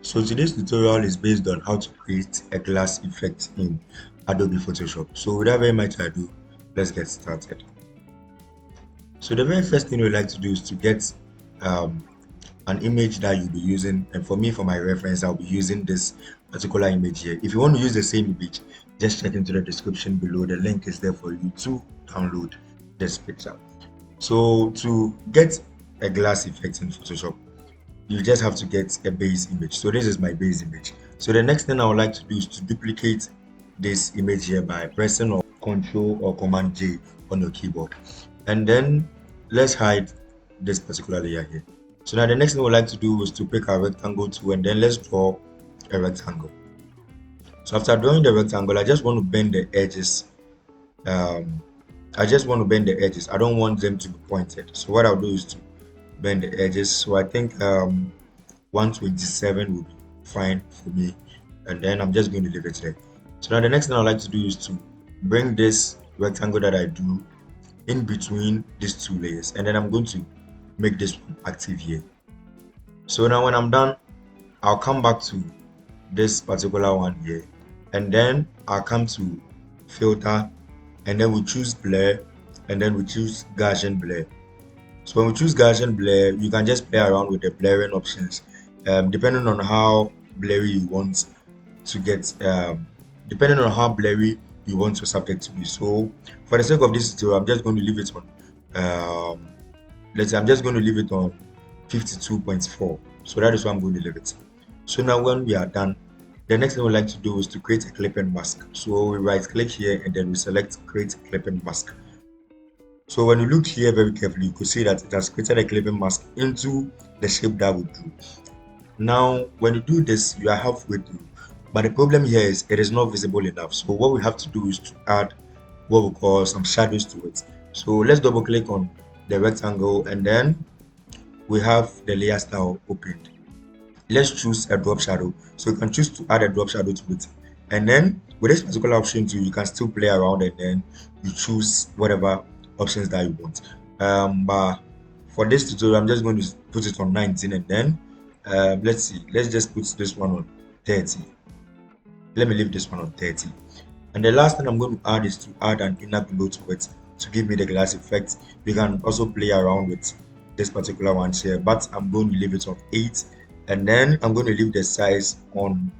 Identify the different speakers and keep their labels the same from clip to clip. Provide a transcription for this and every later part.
Speaker 1: So today's tutorial is based on how to create a glass effect in Adobe Photoshop. So without very much ado, let's get started. So the very first thing we like to do is to get um, an image that you'll be using. And for me, for my reference, I'll be using this particular image here. If you want to use the same image, just check into the description below. The link is there for you to download this picture. So to get a glass effect in Photoshop, you just have to get a base image. So this is my base image. So the next thing I would like to do is to duplicate this image here by pressing or Control or Command J on your keyboard. And then let's hide this particular layer here. So now the next thing we'd like to do is to pick our rectangle tool, and then let's draw a rectangle. So after drawing the rectangle, I just want to bend the edges. Um, I just want to bend the edges. I don't want them to be pointed. So what I'll do is to bend the edges. So I think 127 will be fine for me, and then I'm just going to leave it there. So now the next thing I'd like to do is to bring this rectangle that I do in between these two layers, and then I'm going to make this one active here. So now when I'm done, I'll come back to this particular one here, and then I'll come to filter, and then we choose blur, and then we choose Gaussian blur. So when we choose Gaussian blur, you can just play around with the blurring options, depending on how blurry you want to get, depending on how blurry you want your subject to be. So for the sake of this tutorial, I'm just going to leave it on, let's say I'm just going to leave it on 52.4. So that is why I'm going to leave it. So now when we are done, the next thing we like to do is to create a clipping mask. So we right click here and then we select create clipping mask. So when you look here very carefully, you could see that it has created a clipping mask into the shape that we drew. Now, when you do this, you are halfway through. But the problem here is it is not visible enough. So what we have to do is to add what we call some shadows to it. So let's double click on the rectangle, and then we have the layer style opened. Let's choose a drop shadow. So you can choose to add a drop shadow to it. And then with this particular option too, you can still play around, and then you choose whatever options that you want. But for this tutorial, I'm just going to put it on 19, and then let's see, let's just put this one on 30. Let me leave this one on 30. And the last thing I'm going to add is to add an inner glow to it to give me the glass effect. You can also play around with this particular one here, but I'm going to leave it on 8, and then I'm going to leave the size on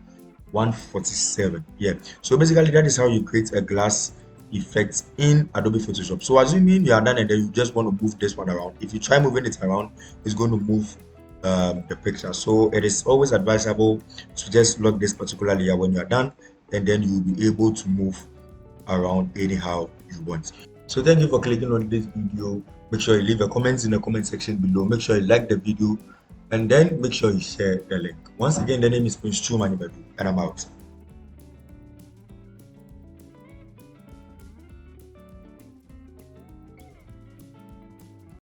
Speaker 1: 147. Yeah, so basically that is how you create a glass effect in Adobe Photoshop. So assuming you are done and then you just want to move this one around, if you try moving it around, it's going to move the picture. So it is always advisable to just lock this particular layer when you are done, and then you'll be able to move around anyhow you want. So thank you for clicking on this video. Make sure you leave a comment in the comment section below. Make sure you like the video, and then make sure you share the link. Once again, the name is Prince Chumani, and I'm out.